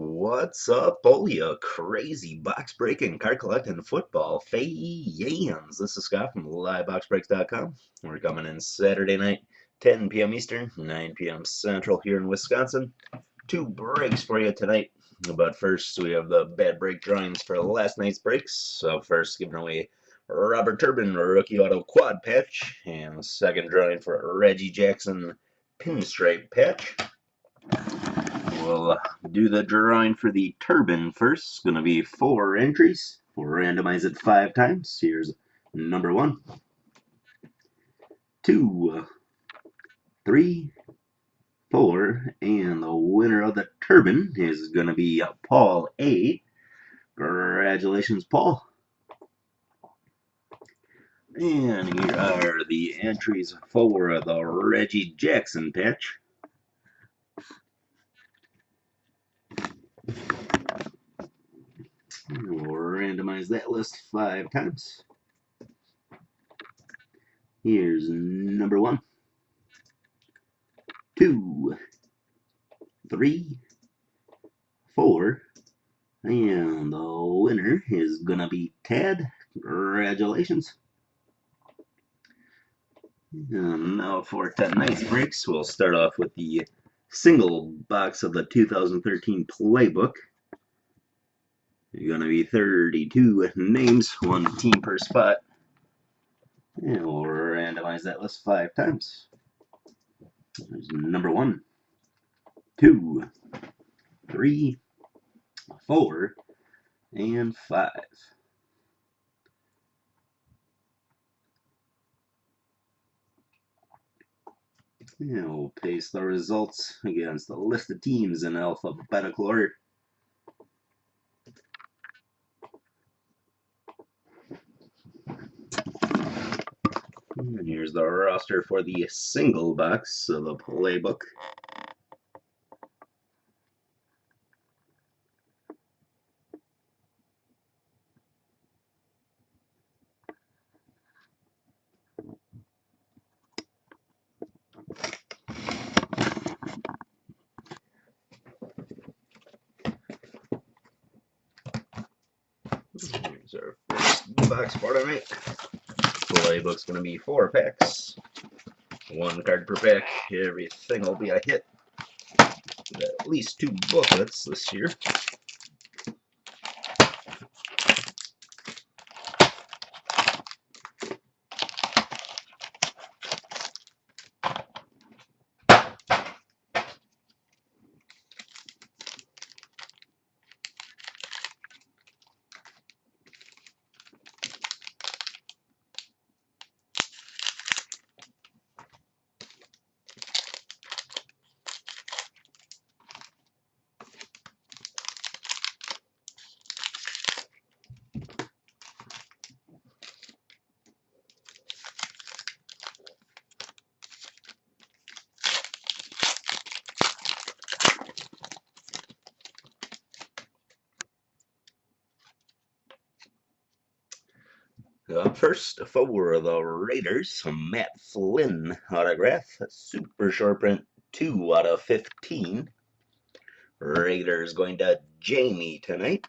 What's up, all you crazy box breaking, card collecting, football fans? This is Scott from LiveBoxBreaks.com. We're coming in Saturday night, 10 p.m. Eastern, 9 p.m. Central here in Wisconsin. Two breaks for you tonight. But first, we have the bad break drawings for last night's breaks. So first, giving away Robert Turbin rookie auto quad patch, and second drawing for Reggie Jackson pinstripe patch. We'll do the drawing for the Turbin first. It's going to be 4 entries. We'll randomize it 5 times. Here's number 1, 2, 3, 4, and the winner of the Turbin is going to be Paul A. Congratulations, Paul. And here are the entries for the Reggie Jackson patch. We'll randomize that list 5 times. Here's number 1, 2, 3, 4, and the winner is gonna be Tad. Congratulations. And now for tonight's breaks, we'll start off with the single box of the 2013 playbook. It's gonna be 32 names, 1 team per spot. And we'll randomize that list 5 times. There's number 1, 2, 3, 4, and 5. And we'll paste the results against the list of teams in alphabetical order. And here's the roster for the single box of the playbook. Here's our first box for tonight. Playbook's going to be 4 packs. 1 card per pack. Everything will be a hit. At least 2 booklets this year. First for the Raiders, Matt Flynn autograph, super short print, 2 out of 15. Raiders going to Jamie tonight.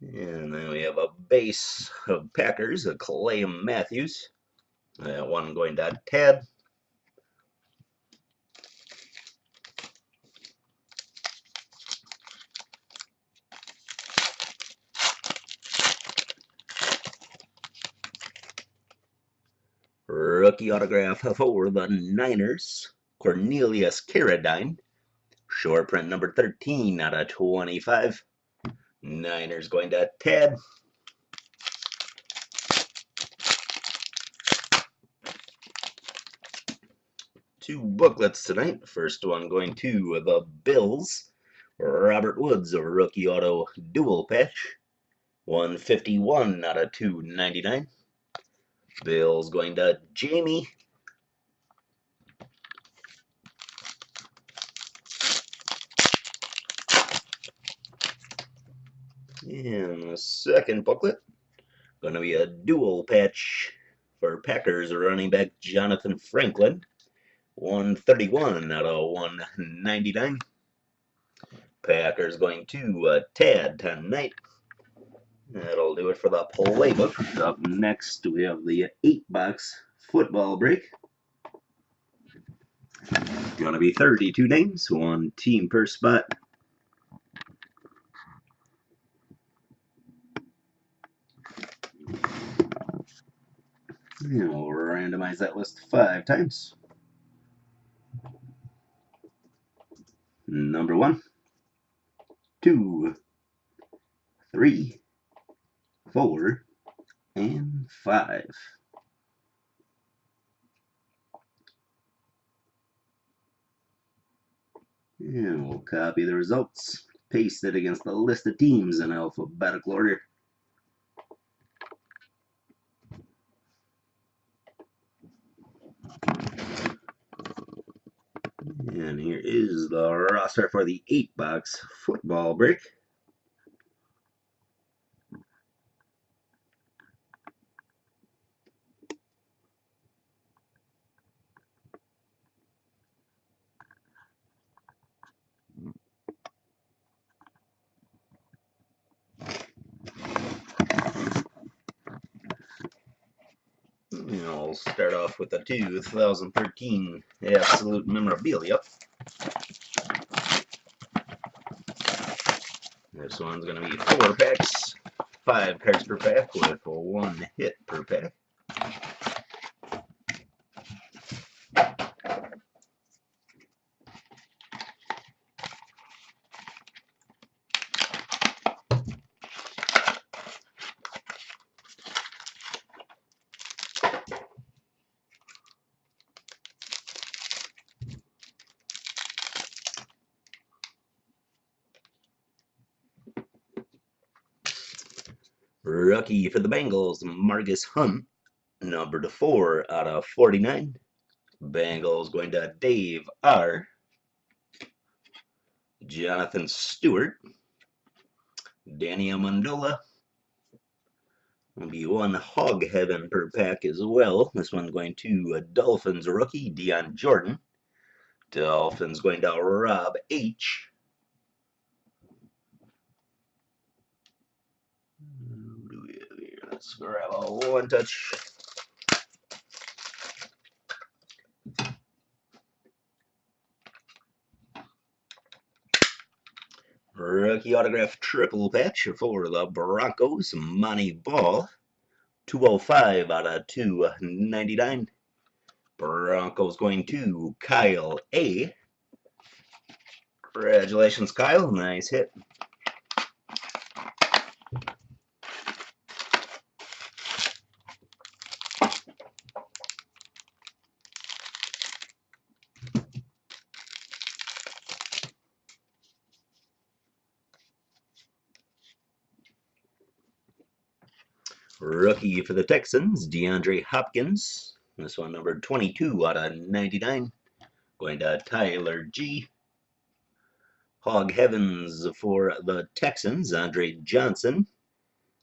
And then we have a base of Packers, a Clay Matthews. That one going to Tad. Rookie autograph for the Niners, Cornelius Carradine. Short print number 13 out of 25. Niners going to Ted. Two booklets tonight. First one going to the Bills. Robert Woods, a rookie auto dual patch. 151 out of 299. Bills going to Jamie. And the second booklet, going to be a dual patch for Packers running back Jonathan Franklin. 131 out of 199. Packers going to Tad tonight. That'll do it for the playbook. Up next, we have the 8-box football break. Gonna be 32 names, one team per spot. And we'll randomize that list 5 times. Number 1, 2, 3, 4, and 5. And we'll copy the results, paste it against the list of teams in alphabetical order. And here is the roster for the 8-box football break. I'll start off with the 2013 Absolute Memorabilia. This one's going to be 4 packs, 5 cards per pack with 1 hit per pack. Rookie for the Bengals, Margus Hunt, numbered 4 out of 49. Bengals going to Dave R. Jonathan Stewart, Danny Amendola. Will be 1 Hog Heaven per pack as well. This one going to Dolphins rookie, Dion Jordan. Dolphins going to Rob H. Who do we have here? Let's grab a 1-touch. Rookie autograph triple patch for the Broncos, Monty Ball. 205 out of 299. Broncos going to Kyle A. Congratulations, Kyle. Nice hit. Rookie for the Texans, DeAndre Hopkins. This one numbered 22 out of 99. Going to Tyler G. Hog Heavens for the Texans, Andre Johnson.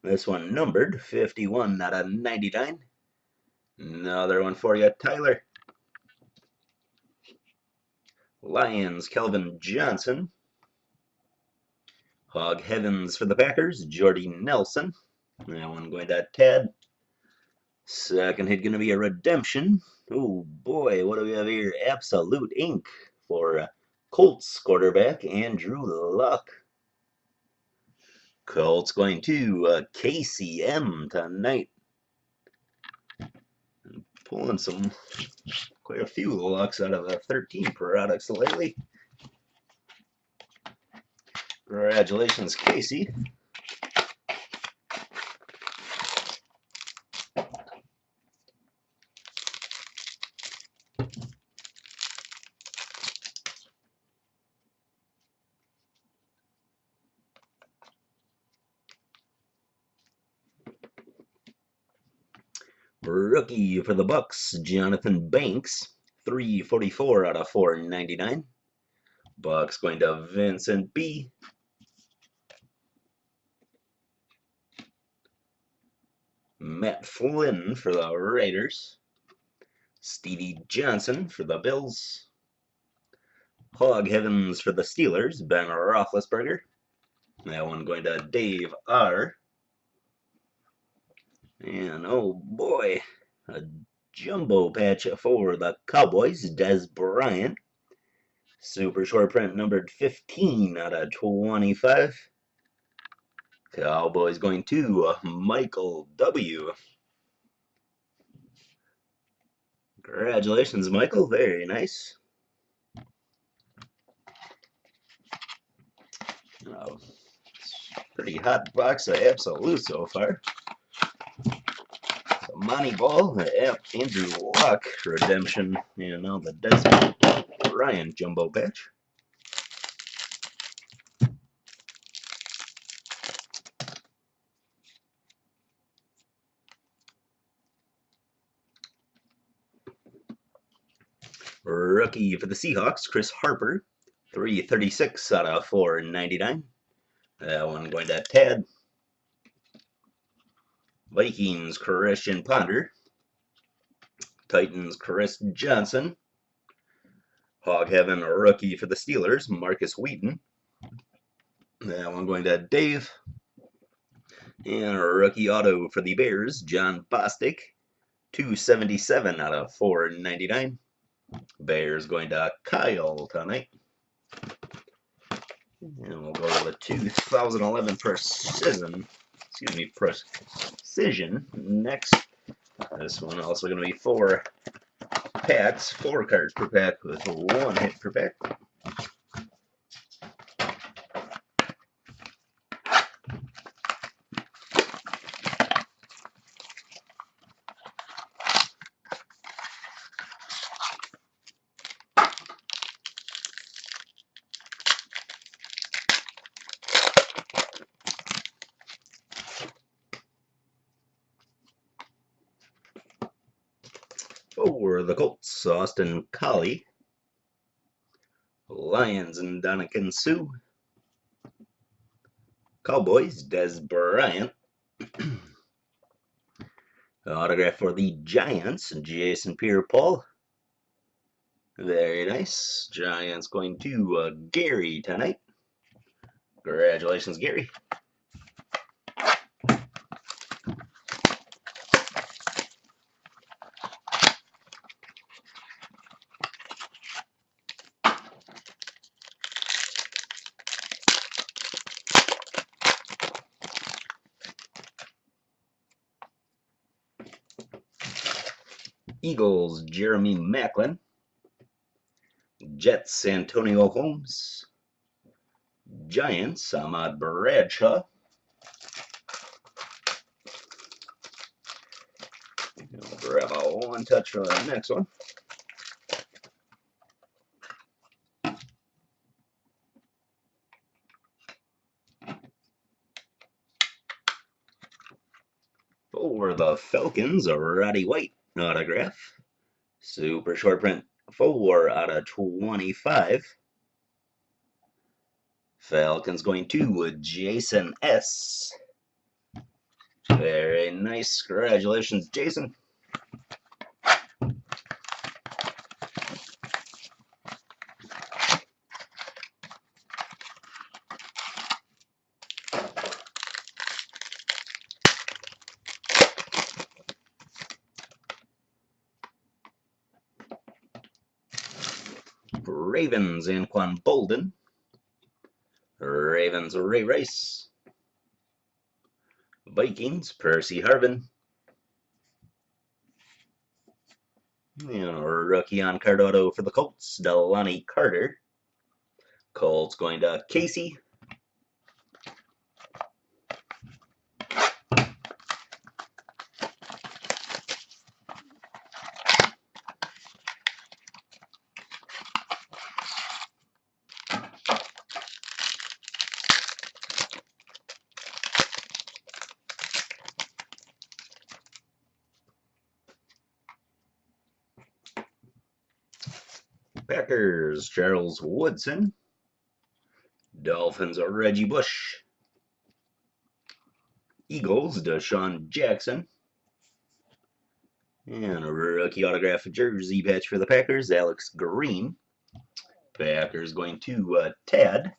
This one numbered 51 out of 99. Another one for you, Tyler. Lions, Kelvin Johnson. Hog Heavens for the Packers, Jordy Nelson. That one going to Ted. Second hit going to be a redemption. Oh boy, what do we have here? Absolute Ink for Colts quarterback Andrew Luck. Colts going to KCM tonight. Pulling quite a few Lucks out of the 13 products lately. Congratulations, Casey. Rookie for the Bucks, Jonathan Banks, 344 out of 499. Bucks going to Vincent B. Matt Flynn for the Raiders. Stevie Johnson for the Bills. Hog Heavens for the Steelers, Ben Roethlisberger. That one going to Dave R. And oh boy, a jumbo patch for the Cowboys, Dez Bryant. Super short print numbered 15 out of 25. Cowboys going to Michael W. Congratulations, Michael. Very nice. Oh, pretty hot box of Absolute so far. So Moneyball, Andrew Luck redemption, and now the Desmond Ryan jumbo patch. Rookie for the Seahawks, Chris Harper, 336 out of 499. That one going to Tad. Vikings, Christian Ponder. Titans, Chris Johnson. Hog Heaven, rookie for the Steelers, Marcus Wheaton. That one going to Dave. And a rookie auto for the Bears, John Bostic, 277 out of 499. Bears going to Kyle tonight. And we'll go to the 2011 Precision next. This one also going to be 4 packs, 4 cards per pack with 1 hit per pack. For the Colts, Austin Collie. Lions and Dominican Sue. Cowboys, Dez Bryant. Autograph for the Giants, Jason Pierre-Paul. Very nice. Giants going to Gary tonight. Congratulations, Gary. Eagles, Jeremy Maclin. Jets, Antonio Holmes. Giants, Ahmad Bradshaw. We'll grab a 1 touch for the next one. For the Falcons, a Roddy White autograph. Super short print, 4 out of 25. Falcons going to Jason S. Very nice. Congratulations, Jason. Ravens, Anquan Bolden. Ravens, Ray Rice. Vikings, Percy Harvin. And rookie on card auto for the Colts, Delani Carter. Colts going to Casey. Packers, Charles Woodson. Dolphins, Reggie Bush. Eagles, Deshaun Jackson. And a rookie autograph jersey patch for the Packers, Alex Green. Packers going to Ted.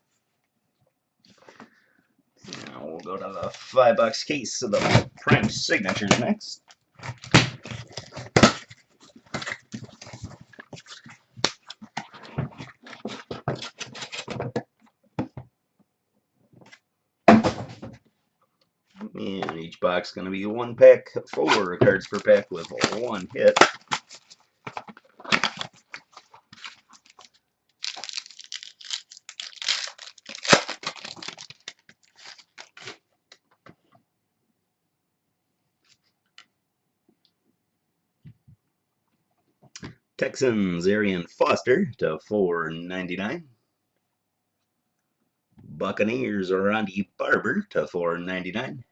Now we'll go to the $5 case of the prime signatures next. And each box is going to be one pack, 4 cards per pack with 1 hit. Texans, Arian Foster to $4.99. Buccaneers, Randy Barber to $4.99.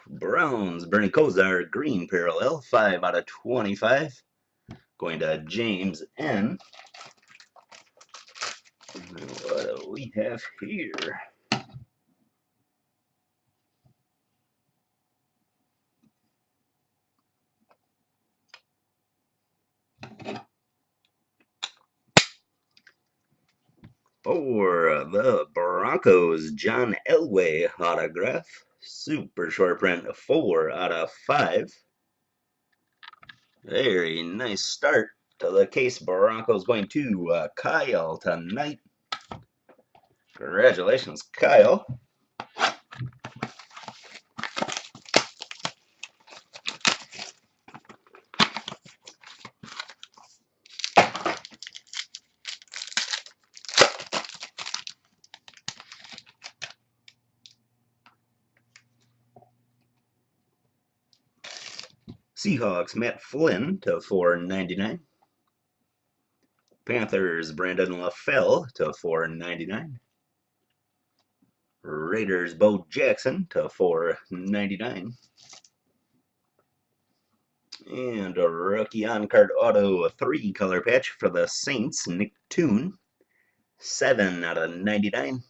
Browns, Bernie Kosar, green parallel, 5/25. Going to James N. What do we have here? For the Broncos, John Elway autograph. Super short print, 4/5. Very nice start to the case. Broncos going to Kyle tonight. Congratulations, Kyle. Seahawks, Matt Flynn to $4.99. Panthers, Brandon LaFell to $4.99. Raiders, Bo Jackson to $4.99. And a rookie on-card auto, a 3-color patch for the Saints, Nick Toon, 7/99.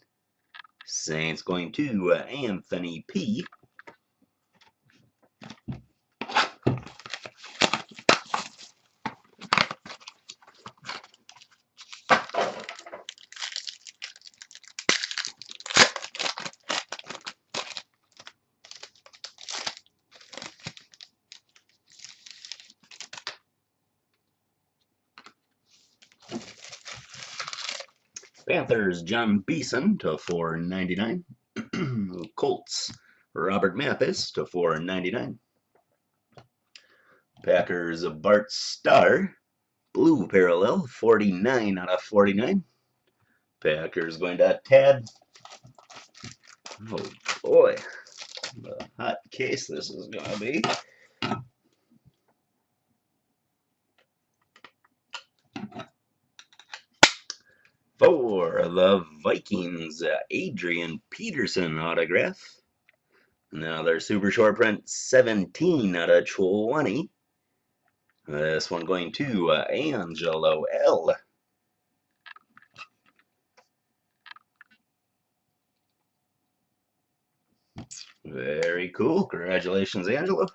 Saints going to Anthony P. Panthers, John Beeson to $4.99. Colts, Robert Mathis to $4.99. Packers, Bart Starr, blue parallel, 49/49. Packers going to Tad. Oh boy, the hot case this is going to be. For the Vikings, Adrian Peterson autograph. Now their super short print, 17/20. This one going to Angelo L. Very cool. Congratulations, Angelo.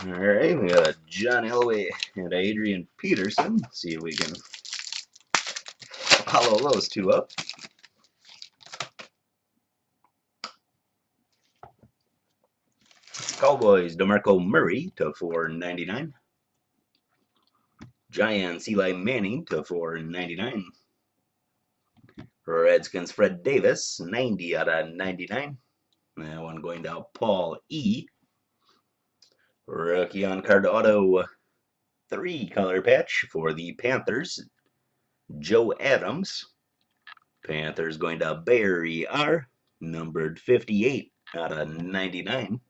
All right, we got John Elway and Adrian Peterson. See if we can follow those two up. Cowboys, DeMarco Murray to $4.99. Giants, Eli Manning to $4.99. Redskins, Fred Davis, 90/99. That one going to Paul E. Rookie on card auto, 3-color patch for the Panthers, Joe Adams. Panthers going to Barry R, numbered 58/99.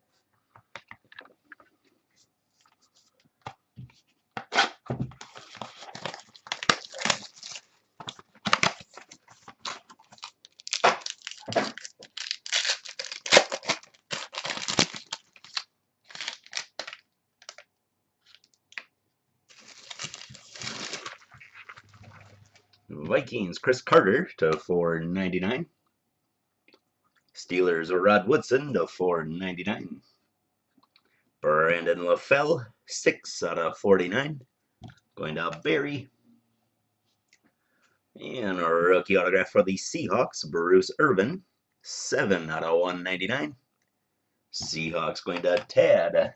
Vikings, Chris Carter to $4.99. Steelers, Rod Woodson to $4.99. Brandon LaFell, 6 out of 49. Going to Barry. And a rookie autograph for the Seahawks, Bruce Irvin, 7 out of 199. Seahawks going to Tad.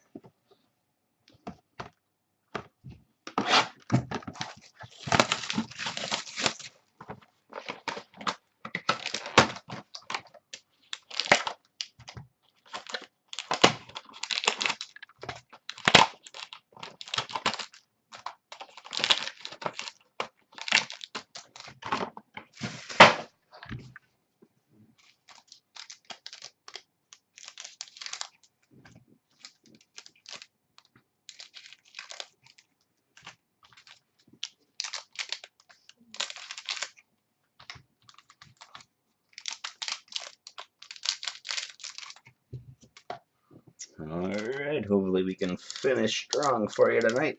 Alright, hopefully we can finish strong for you tonight.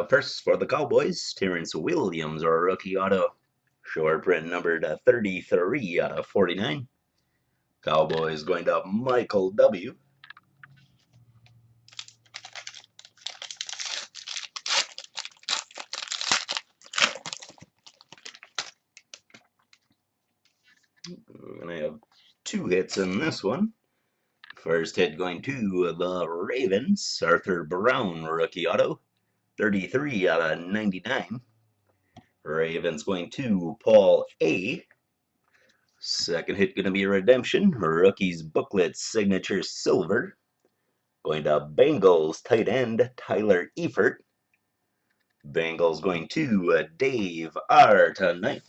First for the Cowboys, Terrence Williams, or rookie auto. Short print numbered 33 out of 49. Cowboys going to Michael W. We're going to have 2 hits in this one. First hit going to the Ravens, Arthur Brown, rookie auto. 33 out of 99. Ravens going to Paul A. Second hit going to be a redemption. Rookies booklet signature silver. Going to Bengals tight end Tyler Eifert. Bengals going to Dave R. tonight.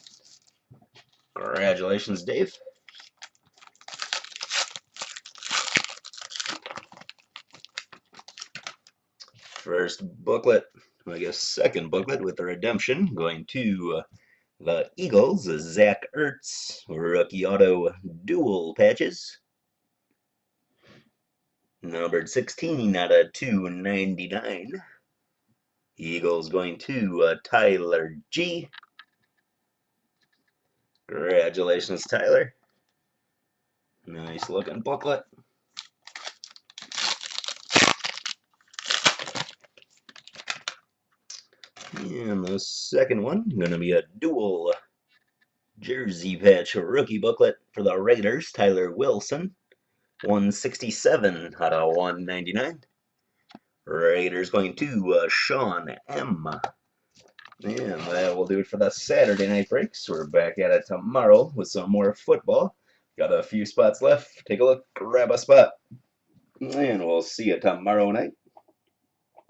Congratulations, Dave. First booklet, I guess second booklet with the redemption, going to the Eagles, Zach Ertz, rookie auto dual patches. Numbered 16 out of 299. Eagles going to Tyler G. Congratulations, Tyler. Nice looking booklet. And the second one, going to be a dual jersey patch rookie booklet for the Raiders, Tyler Wilson. 167 out of 199. Raiders going to Sean M. And that will do it for the Saturday night breaks. We're back at it tomorrow with some more football. Got a few spots left. Take a look, grab a spot. And we'll see you tomorrow night.